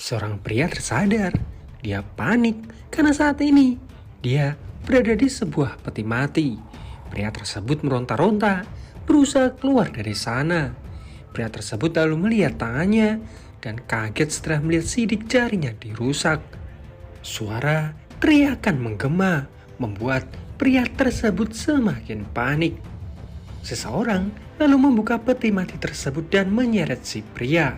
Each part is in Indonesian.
Seorang pria tersadar. Dia panik karena saat ini dia berada di sebuah peti mati. Pria tersebut meronta-ronta, berusaha keluar dari sana. Pria tersebut lalu melihat tangannya dan kaget setelah melihat sidik jarinya dirusak. Suara teriakan menggema membuat pria tersebut semakin panik. Seseorang lalu membuka peti mati tersebut dan menyeret si pria.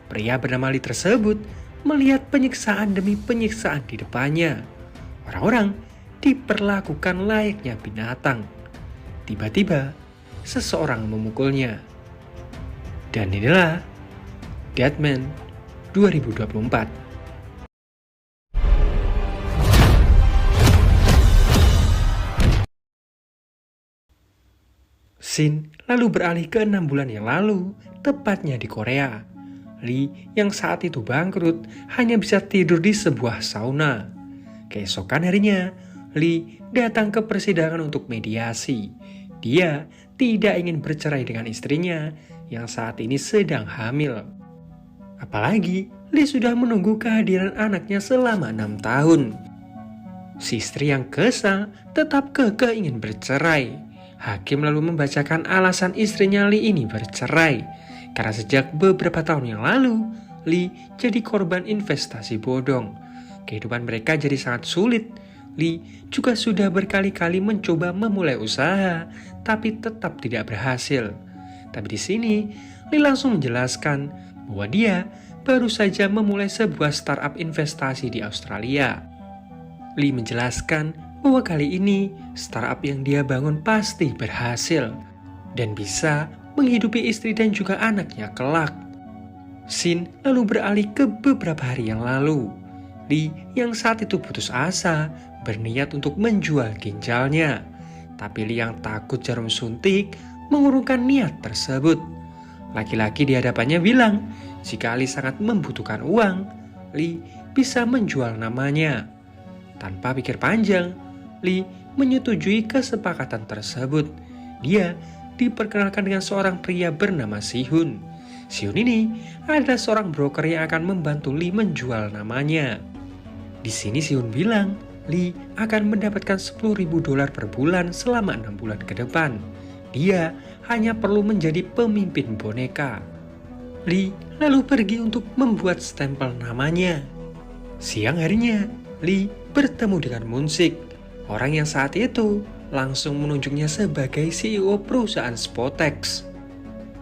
Pria bernama Lee tersebut melihat penyiksaan demi penyiksaan di depannya. Orang-orang diperlakukan layaknya binatang. Tiba-tiba, seseorang memukulnya. Dan inilah Deadman 2024. Scene lalu beralih ke 6 bulan yang lalu, tepatnya di Korea. Lee yang saat itu bangkrut hanya bisa tidur di sebuah sauna. Keesokan harinya, Lee datang ke persidangan untuk mediasi. Dia tidak ingin bercerai dengan istrinya yang saat ini sedang hamil. Apalagi Lee sudah menunggu kehadiran anaknya selama 6 tahun. Si istri yang kesal tetap kekeh ingin bercerai. Hakim lalu membacakan alasan istrinya Lee ini bercerai. Karena sejak beberapa tahun yang lalu, Lee jadi korban investasi bodong. Kehidupan mereka jadi sangat sulit. Lee juga sudah berkali-kali mencoba memulai usaha, tapi tetap tidak berhasil. Tapi di sini, Lee langsung menjelaskan bahwa dia baru saja memulai sebuah startup investasi di Australia. Lee menjelaskan bahwa kali ini startup yang dia bangun pasti berhasil dan bisa menghidupi istri dan juga anaknya kelak. Scene lalu beralih ke beberapa hari yang lalu. Lee yang saat itu putus asa berniat untuk menjual ginjalnya. Tapi Lee yang takut jarum suntik mengurungkan niat tersebut. Laki-laki di hadapannya bilang jika Lee sangat membutuhkan uang, Lee bisa menjual namanya. Tanpa pikir panjang, Lee menyetujui kesepakatan tersebut. Dia diperkenalkan dengan seorang pria bernama Si-hun. Si-hun ini adalah seorang broker yang akan membantu Lee menjual namanya. Di sini Si-hun bilang, Lee akan mendapatkan $10.000 per bulan selama 6 bulan ke depan. Dia hanya perlu menjadi pemimpin boneka. Lee lalu pergi untuk membuat stempel namanya. Siang harinya, Lee bertemu dengan Moon-sik, orang yang saat itu langsung menunjuknya sebagai CEO perusahaan Spotex.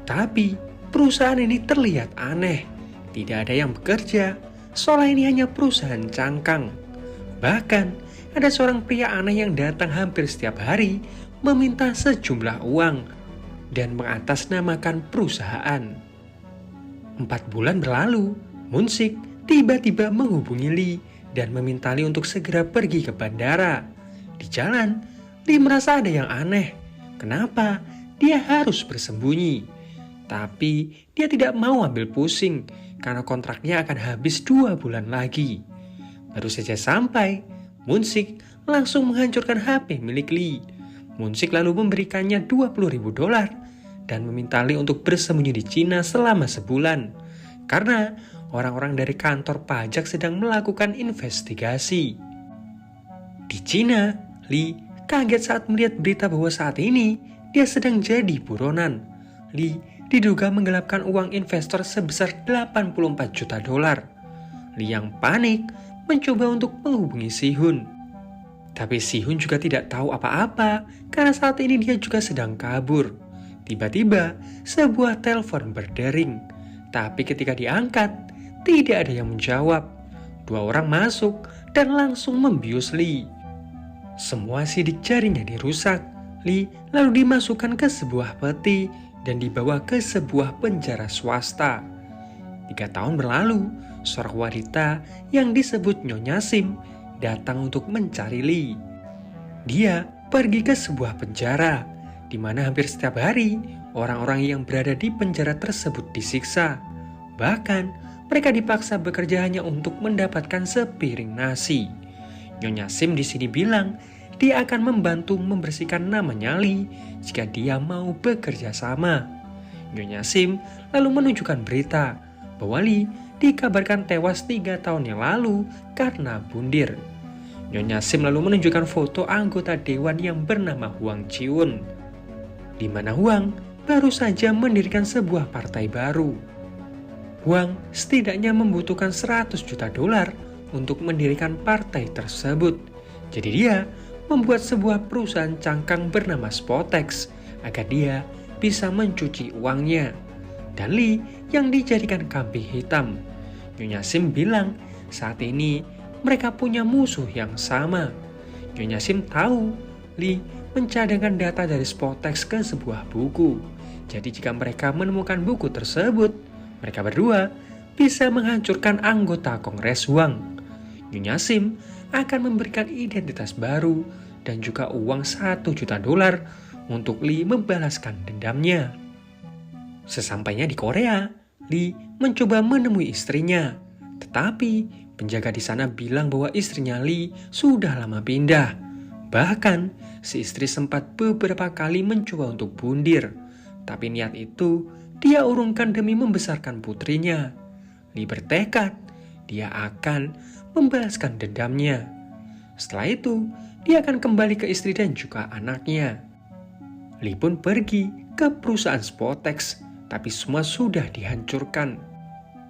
Tapi perusahaan ini terlihat aneh. Tidak ada yang bekerja, seolah ini hanya perusahaan cangkang. Bahkan ada seorang pria aneh yang datang hampir setiap hari meminta sejumlah uang dan mengatasnamakan perusahaan. 4 bulan berlalu, Moon-sik tiba-tiba menghubungi Lee dan meminta Lee untuk segera pergi ke bandara. Di jalan, Lee merasa ada yang aneh. Kenapa dia harus bersembunyi? Tapi dia tidak mau ambil pusing karena kontraknya akan habis 2 bulan lagi. Baru saja sampai, Moon-sik langsung menghancurkan HP milik Lee. Moon-sik lalu memberikannya $20.000 dan meminta Lee untuk bersembunyi di Cina selama sebulan. Karena orang-orang dari kantor pajak sedang melakukan investigasi. Di Cina, Lee kaget saat melihat berita bahwa saat ini dia sedang jadi buronan. Lee diduga menggelapkan uang investor sebesar $84 juta. Lee yang panik mencoba untuk menghubungi Si-hun. Tapi Si-hun juga tidak tahu apa-apa karena saat ini dia juga sedang kabur. Tiba-tiba sebuah telepon berdering. Tapi ketika diangkat, tidak ada yang menjawab. 2 orang masuk dan langsung membius Lee. Semua sidik jarinya dirusak. Lee lalu dimasukkan ke sebuah peti dan dibawa ke sebuah penjara swasta. 3 tahun berlalu, seorang wanita yang disebut Nyonya Sim datang untuk mencari Lee. Dia pergi ke sebuah penjara, di mana hampir setiap hari orang-orang yang berada di penjara tersebut disiksa. Bahkan mereka dipaksa bekerja hanya untuk mendapatkan sepiring nasi. Nyonya Sim di sini bilang dia akan membantu membersihkan namanya Lee jika dia mau bekerja sama. Nyonya Sim lalu menunjukkan berita bahwa Lee dikabarkan tewas 3 tahun yang lalu karena bundir. Nyonya Sim lalu menunjukkan foto anggota dewan yang bernama Huang Chiun, di mana Huang baru saja mendirikan sebuah partai baru. Huang setidaknya membutuhkan 100 juta dolar untuk mendirikan partai tersebut. Jadi dia membuat sebuah perusahaan cangkang bernama Spotex agar dia bisa mencuci uangnya. Dan Lee yang dijadikan kambing hitam. Nyonya Sim bilang saat ini mereka punya musuh yang sama. Nyonya Sim tahu Lee mencadangkan data dari Spotex ke sebuah buku. Jadi jika mereka menemukan buku tersebut, mereka berdua bisa menghancurkan anggota Kongres Huang. Nyonya Sim akan memberikan identitas baru dan juga uang 1 juta dolar untuk Lee membalaskan dendamnya. Sesampainya di Korea, Lee mencoba menemui istrinya. Tetapi penjaga di sana bilang bahwa istrinya Lee sudah lama pindah. Bahkan si istri sempat beberapa kali mencoba untuk bundir. Tapi niat itu dia urungkan demi membesarkan putrinya. Lee bertekad dia akan membalaskan dendamnya. Setelah itu, dia akan kembali ke istri dan juga anaknya. Lee pun pergi ke perusahaan Spotex, tapi semua sudah dihancurkan.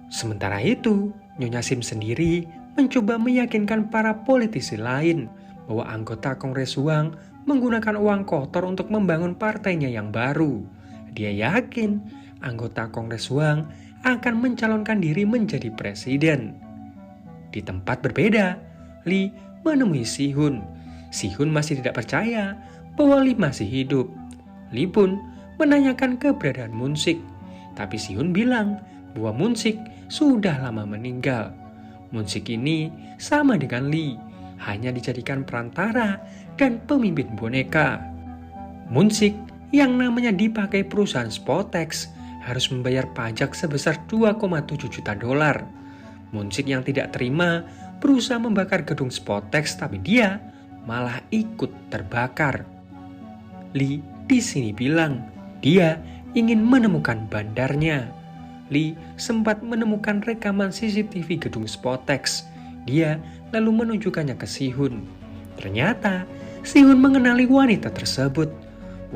Sementara itu, Nyonya Sim sendiri mencoba meyakinkan para politisi lain bahwa anggota Kongres Huang menggunakan uang kotor untuk membangun partainya yang baru. Dia yakin anggota Kongres Huang akan mencalonkan diri menjadi presiden. Di tempat berbeda, Lee menemui Si-hun. Si-hun masih tidak percaya bahwa Lee masih hidup. Lee pun menanyakan keberadaan Moon-sik, tapi Si-hun bilang bahwa Moon-sik sudah lama meninggal. Moon-sik ini sama dengan Lee, hanya dijadikan perantara dan pemimpin boneka. Moon-sik yang namanya dipakai perusahaan Spotex harus membayar pajak sebesar 2,7 juta dolar. Moon-sik yang tidak terima berusaha membakar gedung Spotex, tapi dia malah ikut terbakar. Lee di sini bilang dia ingin menemukan bandarnya. Lee sempat menemukan rekaman CCTV gedung Spotex. Dia lalu menunjukkannya ke Si-hun. Ternyata Si-hun mengenali wanita tersebut.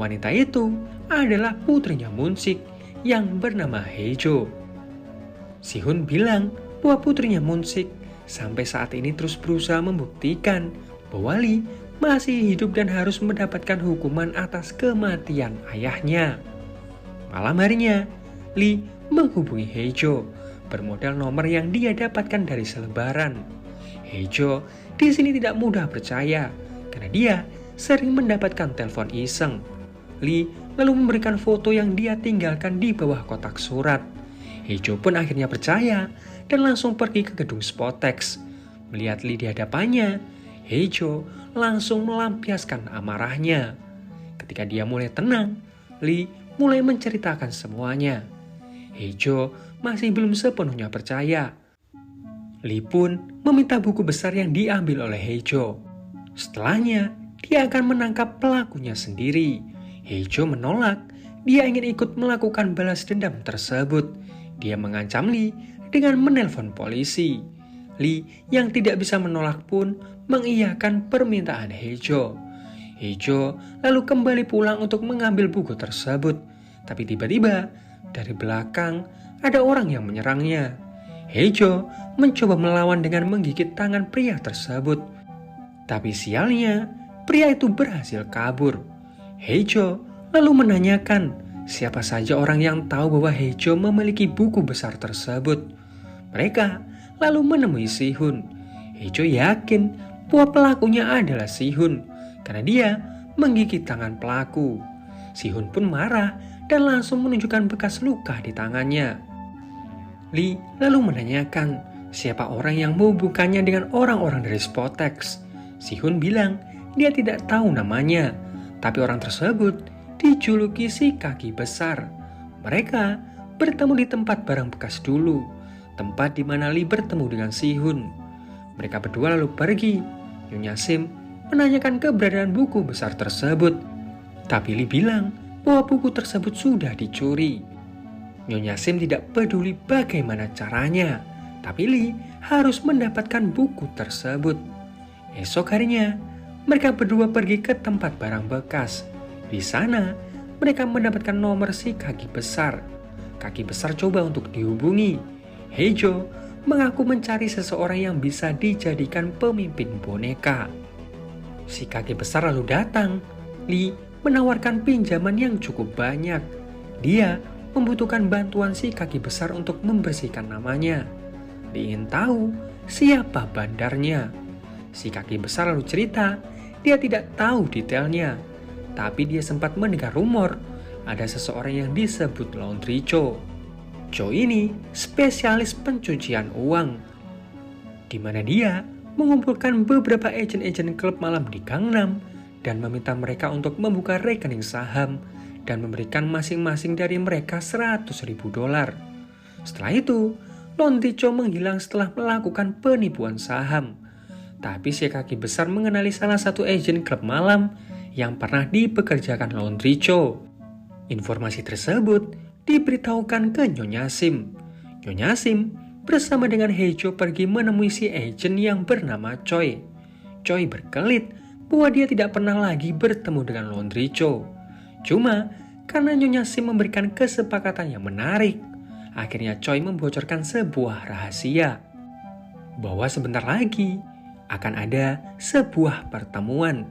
Wanita itu adalah putrinya Moon-sik yang bernama Hae-jo. Si-hun bilang bahwa putrinya Moon-sik sampai saat ini terus berusaha membuktikan bahwa Lee masih hidup dan harus mendapatkan hukuman atas kematian ayahnya. Malam harinya, Lee menghubungi Hae-jo bermodal nomor yang dia dapatkan dari selebaran. Hae-jo di sini tidak mudah percaya karena dia sering mendapatkan telepon iseng. Lee lalu memberikan foto yang dia tinggalkan di bawah kotak surat. Hae-jo pun akhirnya percaya dan langsung pergi ke gedung Spotex. Melihat Lee di hadapannya, Hae-jo langsung melampiaskan amarahnya. Ketika dia mulai tenang, Lee mulai menceritakan semuanya. Hae-jo masih belum sepenuhnya percaya. Lee pun meminta buku besar yang diambil oleh Hae-jo. Setelahnya, dia akan menangkap pelakunya sendiri. Hae-jo menolak, dia ingin ikut melakukan balas dendam tersebut. Dia mengancam Lee dengan menelpon polisi. Lee yang tidak bisa menolak pun mengiyakan permintaan Hae-jo. Hae-jo lalu kembali pulang untuk mengambil buku tersebut. Tapi tiba-tiba dari belakang ada orang yang menyerangnya. Hae-jo mencoba melawan dengan menggigit tangan pria tersebut. Tapi sialnya, pria itu berhasil kabur. Hae-jo lalu menanyakan siapa saja orang yang tahu bahwa Hae-jo memiliki buku besar tersebut. Mereka lalu menemui Si-hun. Hae-jo yakin bahwa pelakunya adalah Si-hun karena dia menggigit tangan pelaku. Si-hun pun marah dan langsung menunjukkan bekas luka di tangannya. Lee lalu menanyakan siapa orang yang menghubungkannya dengan orang-orang dari Spotex. Si-hun bilang dia tidak tahu namanya, tapi orang tersebut dijuluki si kaki besar. Mereka bertemu di tempat barang bekas dulu, tempat di mana Lee bertemu dengan Si-hun. Mereka berdua lalu pergi. Nyonya Sim menanyakan keberadaan buku besar tersebut, tapi Lee bilang bahwa buku tersebut sudah dicuri. Nyonya Sim tidak peduli bagaimana caranya. Tapi Lee harus mendapatkan buku tersebut. Esok harinya, mereka berdua pergi ke tempat barang bekas. Di sana, mereka mendapatkan nomor si kaki besar. Kaki besar coba untuk dihubungi. Heijo mengaku mencari seseorang yang bisa dijadikan pemimpin boneka. Si kaki besar lalu datang. Lee menawarkan pinjaman yang cukup banyak. Dia membutuhkan bantuan si kaki besar untuk membersihkan namanya. Lee ingin tahu siapa bandarnya. Si kaki besar lalu cerita, dia tidak tahu detailnya. Tapi dia sempat mendengar rumor ada seseorang yang disebut Laundry Cho. Cho ini spesialis pencucian uang, di mana dia mengumpulkan beberapa agen-agen klub malam di Gangnam dan meminta mereka untuk membuka rekening saham dan memberikan masing-masing dari mereka $100.000. Setelah itu, Laundry Cho menghilang setelah melakukan penipuan saham. Tapi si kaki besar mengenali salah satu agen klub malam yang pernah dipekerjakan Laundry Cho. Informasi tersebut diberitahukan ke Nyonya Sim. Nyonya Sim bersama dengan Heijo pergi menemui si agen yang bernama Choi. Choi berkelit bahwa dia tidak pernah lagi bertemu dengan Laundry Cho. Cuma karena Nyonya Sim memberikan kesepakatan yang menarik, akhirnya Choi membocorkan sebuah rahasia bahwa sebentar lagi akan ada sebuah pertemuan.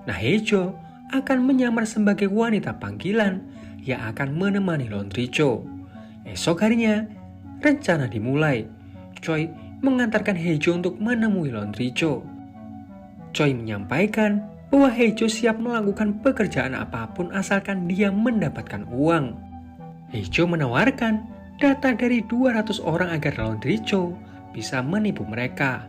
Nah, Heijo akan menyamar sebagai wanita panggilan yang akan menemani Laundry Cho. Esok harinya, rencana dimulai. Choi mengantarkan Heijo untuk menemui Laundry Cho. Choi menyampaikan bahwa Heijo siap melakukan pekerjaan apapun asalkan dia mendapatkan uang. Heijo menawarkan data dari 200 orang agar Laundry Cho bisa menipu mereka.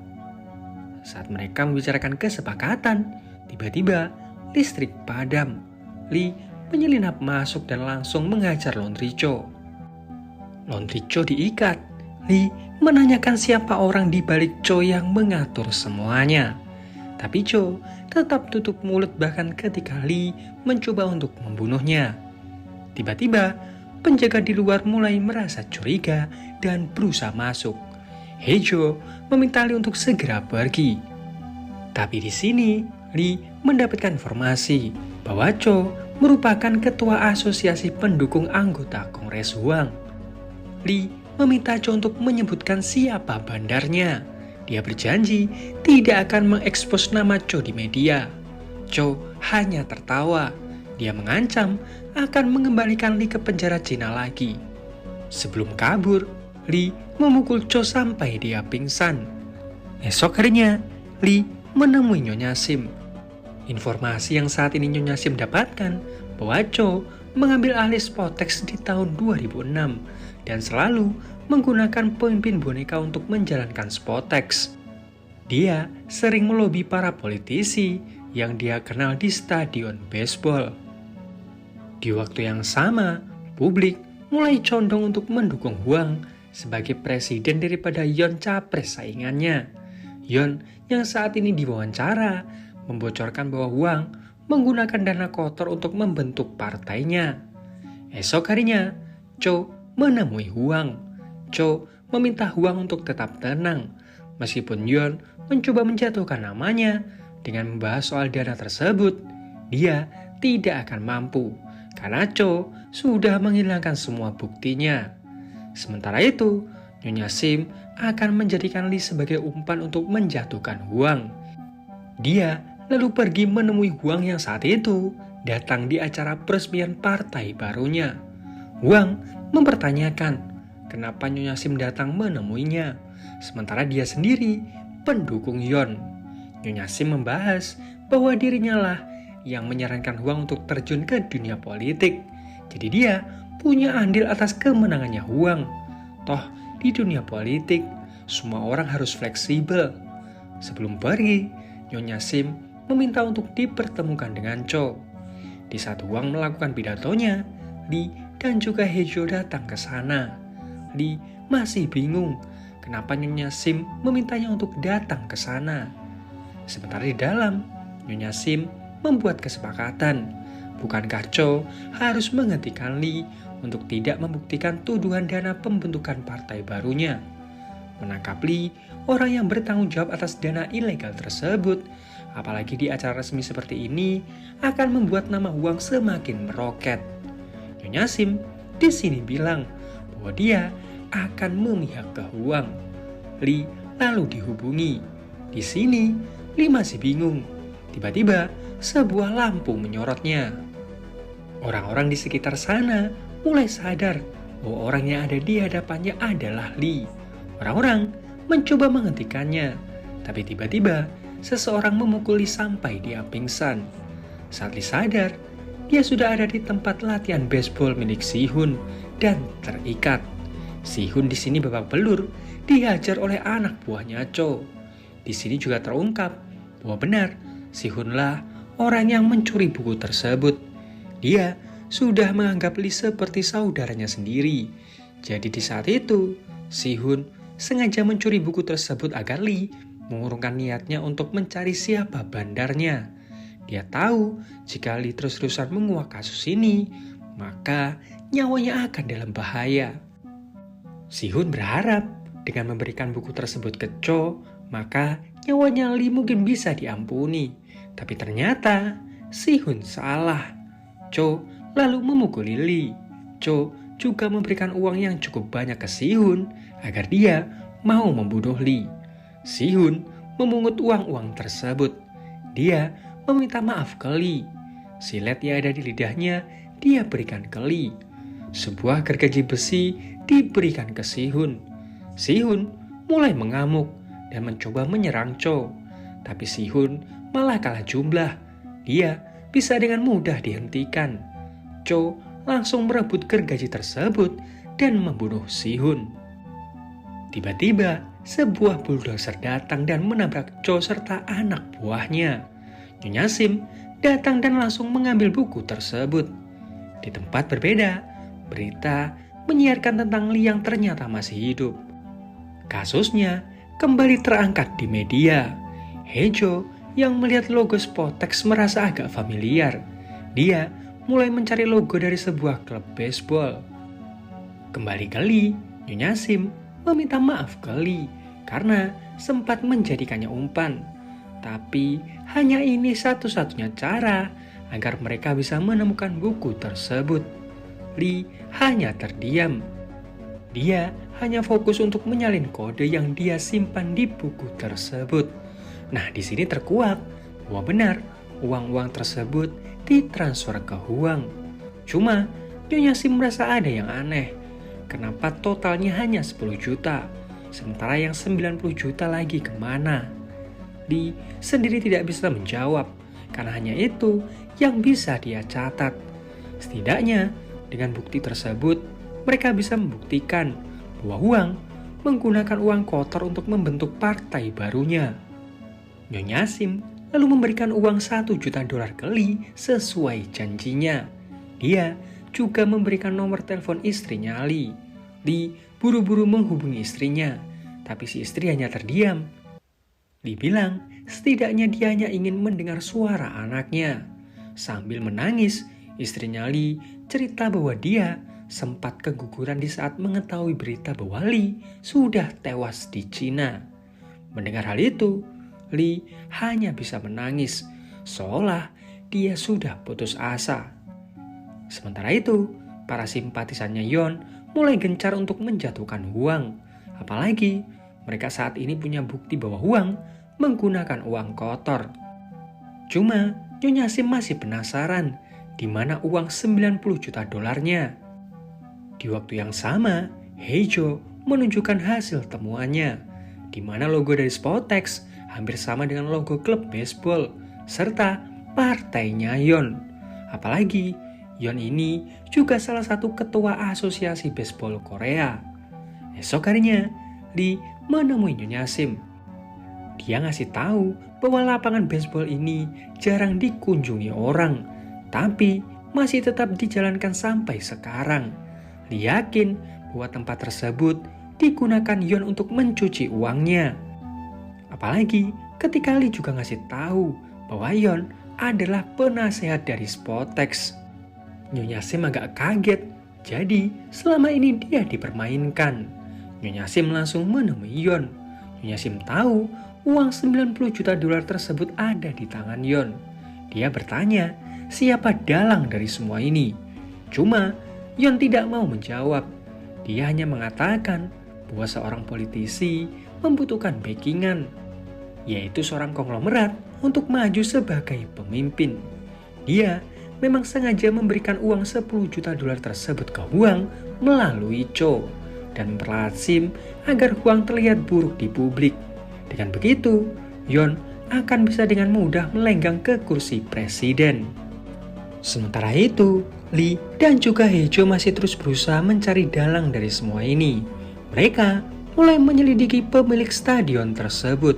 Saat mereka membicarakan kesepakatan, tiba-tiba listrik padam. Lee menyelinap masuk dan langsung menghajar Laundry Cho. Laundry Cho diikat. Lee menanyakan siapa orang di balik Cho yang mengatur semuanya. Tapi Cho tetap tutup mulut bahkan ketika Lee mencoba untuk membunuhnya. Tiba-tiba, penjaga di luar mulai merasa curiga dan berusaha masuk. Heijo meminta Lee untuk segera pergi. Tapi di sini, Lee mendapatkan informasi bahwa Cho merupakan ketua asosiasi pendukung anggota Kongres Hwang. Lee meminta Cho untuk menyebutkan siapa bandarnya. Dia berjanji tidak akan mengekspos nama Cho di media. Cho hanya tertawa. Dia mengancam akan mengembalikan Lee ke penjara Cina lagi. Sebelum kabur, Lee memukul Cho sampai dia pingsan. Esok harinya, Lee menemui Nyonya Sim. Informasi yang saat ini Nyonya Sim dapatkan bahwa Cho mengambil alih Spotex di tahun 2006 dan selalu menggunakan pemimpin boneka untuk menjalankan Spotex. Dia sering melobi para politisi yang dia kenal di stadion baseball. Di waktu yang sama, publik mulai condong untuk mendukung Hwang sebagai presiden daripada Yeon capres saingannya. Yeon yang saat ini diwawancara membocorkan bahwa Hwang menggunakan dana kotor untuk membentuk partainya. Esok harinya, Cho menemui Hwang. Cho meminta Hwang untuk tetap tenang, meskipun Yeon mencoba menjatuhkan namanya dengan membahas soal dana tersebut. Dia tidak akan mampu, karena Cho sudah menghilangkan semua buktinya. Sementara itu, Nyonya Sim akan menjadikan Lee sebagai umpan untuk menjatuhkan Hwang. Dia lalu pergi menemui Hwang yang saat itu datang di acara peresmian partai barunya. Hwang mempertanyakan kenapa Nyonya Sim datang menemuinya, sementara dia sendiri pendukung Yeon. Nyonya Sim membahas bahwa dirinya lah yang menyarankan Hwang untuk terjun ke dunia politik. Jadi dia punya andil atas kemenangannya Hwang. Toh di dunia politik, semua orang harus fleksibel. Sebelum pergi, Nyonya Sim meminta untuk dipertemukan dengan Cho. Di saat Hwang melakukan pidatonya, Lee dan juga Heijo datang ke sana. Lee masih bingung kenapa Nyonya Sim memintanya untuk datang ke sana. Sementara di dalam, Nyonya Sim membuat kesepakatan. Bukankah Cho harus menghentikan Lee untuk tidak membuktikan tuduhan dana pembentukan partai barunya? Menangkap Lee, orang yang bertanggung jawab atas dana ilegal tersebut, apalagi di acara resmi seperti ini, akan membuat nama Huang semakin meroket. Nyonya Sim di sini bilang bahwa dia akan memihak ke Huang. Lee lalu dihubungi. Di sini, Lee masih bingung. Tiba-tiba, sebuah lampu menyorotnya. Orang-orang di sekitar sana mulai sadar bahwa orang yang ada di hadapannya adalah Lee. Orang-orang mencoba menghentikannya, tapi tiba-tiba seseorang memukul Lee sampai dia pingsan. Saat Lee sadar, dia sudah ada di tempat latihan baseball milik Si-hun dan terikat. Si-hun di sini babak belur dihajar oleh anak buahnya Cho. Di sini juga terungkap bahwa benar Si-hunlah orang yang mencuri buku tersebut. Dia sudah menganggap Lee seperti saudaranya sendiri. Jadi di saat itu, Si-hun sengaja mencuri buku tersebut agar Lee mengurungkan niatnya untuk mencari siapa bandarnya. Dia tahu jika Lee terus-terusan menguak kasus ini, maka nyawanya akan dalam bahaya. Si-hun berharap dengan memberikan buku tersebut ke Cho, maka nyawanya Lee mungkin bisa diampuni. Tapi ternyata Si-hun salah. Cho lalu memukuli Lee. Cho juga memberikan uang yang cukup banyak ke Si-hun agar dia mau membunuh Lee. Si-hun memungut uang-uang tersebut. Dia meminta maaf ke Lee. Silet yang ada di lidahnya dia berikan ke Lee. Sebuah gergaji besi diberikan ke Si-hun. Si-hun mulai mengamuk dan mencoba menyerang Cho. Tapi Si-hun malah kalah jumlah. Dia bisa dengan mudah dihentikan. Cho langsung merebut gergaji tersebut dan membunuh Si-hun. Tiba-tiba, sebuah bulldozer datang dan menabrak Cho serta anak buahnya. Nyonya Sim datang dan langsung mengambil buku tersebut. Di tempat berbeda, berita menyiarkan tentang Lee yang ternyata masih hidup. Kasusnya kembali terangkat di media. Hejo yang melihat logo Spotex merasa agak familiar. Dia mulai mencari logo dari sebuah klub baseball. Kembali ke Lee, Nyonya Sim meminta maaf ke Lee karena sempat menjadikannya umpan. Tapi hanya ini satu-satunya cara agar mereka bisa menemukan buku tersebut. Lee hanya terdiam. Dia hanya fokus untuk menyalin kode yang dia simpan di buku tersebut. Nah, di sini terkuak bahwa benar uang-uang tersebut ditransfer ke Huang. Cuma Nyonya Sim merasa ada yang aneh. Kenapa totalnya hanya 10 juta, sementara yang 90 juta lagi kemana? Lee sendiri tidak bisa menjawab, karena hanya itu yang bisa dia catat. Setidaknya, dengan bukti tersebut, mereka bisa membuktikan bahwa Huang menggunakan uang kotor untuk membentuk partai barunya. Nyonya Sim lalu memberikan uang 1 juta dolar ke Lee sesuai janjinya. Dia juga memberikan nomor telepon istrinya Lee. Lee buru-buru menghubungi istrinya, tapi si istri hanya terdiam. Lee bilang setidaknya dia hanya ingin mendengar suara anaknya. Sambil menangis, istrinya Lee cerita bahwa dia sempat keguguran di saat mengetahui berita bahwa Lee sudah tewas di Cina. Mendengar hal itu, Lee hanya bisa menangis, seolah dia sudah putus asa. Sementara itu, para simpatisannya Yeon mulai gencar untuk menjatuhkan Huang. Apalagi mereka saat ini punya bukti bahwa Huang menggunakan uang kotor. Cuma Nyonya Sim masih penasaran di mana uang 90 juta dolarnya. Di waktu yang sama, Hejo menunjukkan hasil temuannya, di mana logo dari Spotex hampir sama dengan logo klub baseball, serta partainya Yeon. Apalagi, Yeon ini juga salah satu ketua asosiasi baseball Korea. Esok harinya, Lee menemui Nyonya Sim. Dia ngasih tahu bahwa lapangan baseball ini jarang dikunjungi orang, tapi masih tetap dijalankan sampai sekarang. Lee yakin bahwa tempat tersebut digunakan Yeon untuk mencuci uangnya. Apalagi ketika Lee juga ngasih tahu bahwa Yeon adalah penasehat dari Spotex. Nyonya Sim agak kaget, jadi selama ini dia dipermainkan. Nyonya Sim langsung menemui Yon. Nyonya Sim tahu uang 90 juta dolar tersebut ada di tangan Yon. Dia bertanya, siapa dalang dari semua ini? Cuma, Yon tidak mau menjawab. Dia hanya mengatakan bahwa seorang politisi membutuhkan backingan, yaitu seorang konglomerat untuk maju sebagai pemimpin. Dia memang sengaja memberikan uang 10 juta dolar tersebut ke Huang melalui Cho dan memperlahat Sim agar Huang terlihat buruk di publik. Dengan begitu, Yon akan bisa dengan mudah melenggang ke kursi presiden. Sementara itu, Lee dan juga Hejo masih terus berusaha mencari dalang dari semua ini. Mereka mulai menyelidiki pemilik stadion tersebut.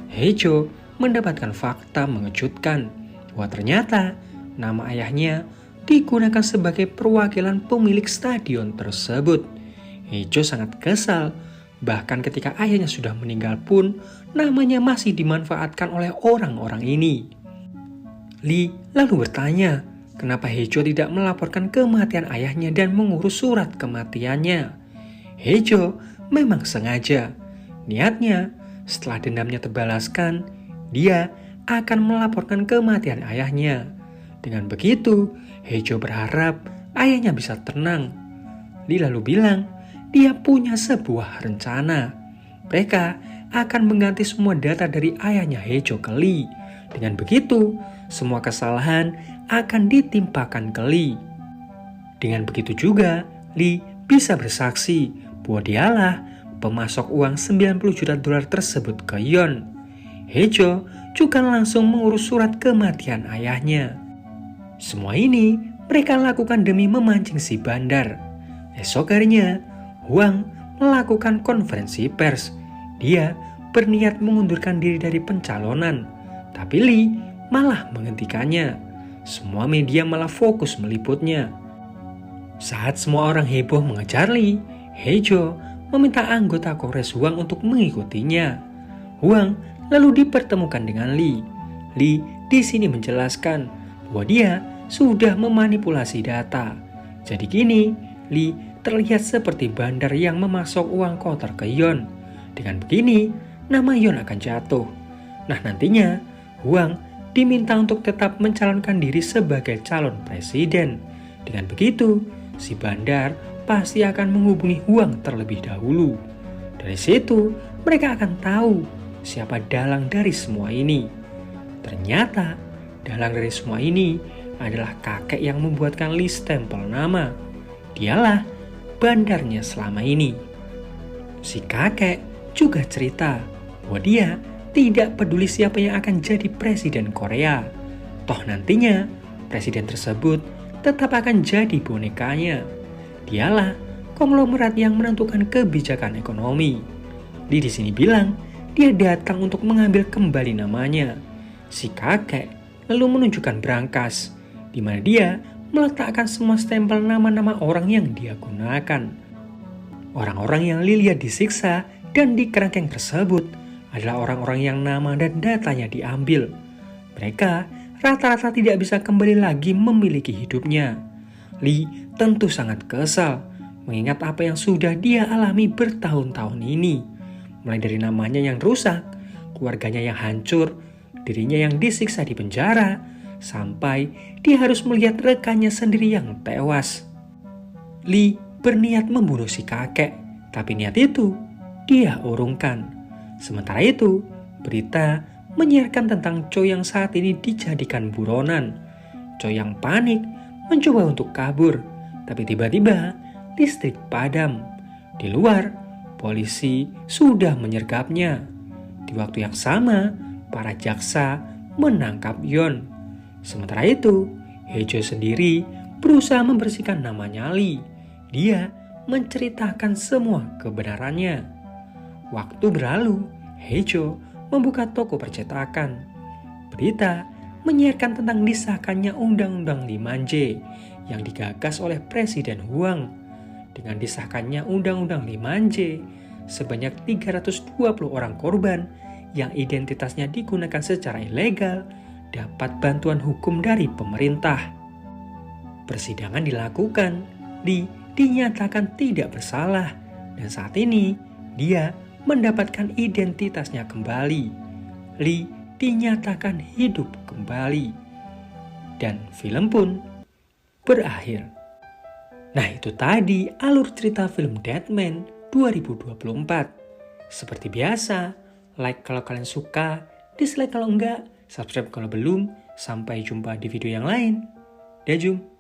Hejo mendapatkan fakta mengejutkan bahwa ternyata nama ayahnya digunakan sebagai perwakilan pemilik stadion tersebut. Hejo sangat kesal, bahkan ketika ayahnya sudah meninggal pun namanya masih dimanfaatkan oleh orang-orang ini. Lee lalu bertanya, kenapa Hejo tidak melaporkan kematian ayahnya dan mengurus surat kematiannya? Hejo memang sengaja. Niatnya, setelah dendamnya terbalaskan, dia akan melaporkan kematian ayahnya. Dengan begitu, Hejo berharap ayahnya bisa tenang. Lee lalu bilang, dia punya sebuah rencana. Mereka akan mengganti semua data dari ayahnya Hejo ke Lee. Dengan begitu, semua kesalahan akan ditimpakan ke Lee. Dengan begitu juga, Lee bisa bersaksi bahwa dialah pemasok uang 90 juta dolar tersebut ke Yon. Hejo juga langsung mengurus surat kematian ayahnya. Semua ini mereka lakukan demi memancing si bandar. Esok harinya, Huang melakukan konferensi pers. Dia berniat mengundurkan diri dari pencalonan, tapi Lee malah menghentikannya. Semua media malah fokus meliputnya. Saat semua orang heboh mengejar Lee, Hejo meminta anggota Kongres Huang untuk mengikutinya. Huang lalu dipertemukan dengan Lee. Lee di sini menjelaskan bahwa dia sudah memanipulasi data. Jadi kini Lee terlihat seperti bandar yang memasok uang kotor ke Yon. Dengan begini, nama Yon akan jatuh. Nah nantinya, Huang diminta untuk tetap mencalonkan diri sebagai calon presiden. Dengan begitu, si bandar pasti akan menghubungi Huang terlebih dahulu. Dari situ, mereka akan tahu siapa dalang dari semua ini. Ternyata, dalang dari semua ini adalah kakek yang membuatkan Lee stempel nama. Dialah bandarnya selama ini. Si kakek juga cerita bahwa dia tidak peduli siapa yang akan jadi presiden Korea. Toh nantinya, presiden tersebut tetap akan jadi bonekanya. Dialah konglomerat yang menentukan kebijakan ekonomi. Lee di sini bilang dia datang untuk mengambil kembali namanya. Si kakek lalu menunjukkan brankas, di mana dia meletakkan semua stempel nama-nama orang yang dia gunakan. Orang-orang yang Lee lihat disiksa dan di kerangkeng tersebut adalah orang-orang yang nama dan datanya diambil. Mereka rata-rata tidak bisa kembali lagi memiliki hidupnya. Lee tentu sangat kesal mengingat apa yang sudah dia alami bertahun-tahun ini. Mulai dari namanya yang rusak, keluarganya yang hancur, dirinya yang disiksa di penjara, sampai dia harus melihat rekannya sendiri yang tewas. Lee berniat membunuh si kakek, tapi niat itu dia urungkan. Sementara itu, berita menyiarkan tentang Cho yang saat ini dijadikan buronan. Cho yang panik mencoba untuk kabur, tapi tiba-tiba listrik padam. Di luar, polisi sudah menyergapnya. Di waktu yang sama, para jaksa menangkap Yon. Sementara itu, Hejo sendiri berusaha membersihkan namanya Lee. Dia menceritakan semua kebenarannya. Waktu berlalu, Hejo membuka toko percetakan. Berita menyiarkan tentang disahkannya Undang-Undang 5J yang digagas oleh Presiden Huang. Dengan disahkannya Undang-Undang 5J, sebanyak 320 orang korban yang identitasnya digunakan secara ilegal dapat bantuan hukum dari pemerintah. Persidangan dilakukan, Lee dinyatakan tidak bersalah. Dan saat ini, dia mendapatkan identitasnya kembali. Lee dinyatakan hidup kembali. Dan film pun berakhir. Nah, itu tadi alur cerita film Deadman 2024. Seperti biasa, like kalau kalian suka, dislike kalau enggak, subscribe kalau belum. Sampai jumpa di video yang lain. Dajum.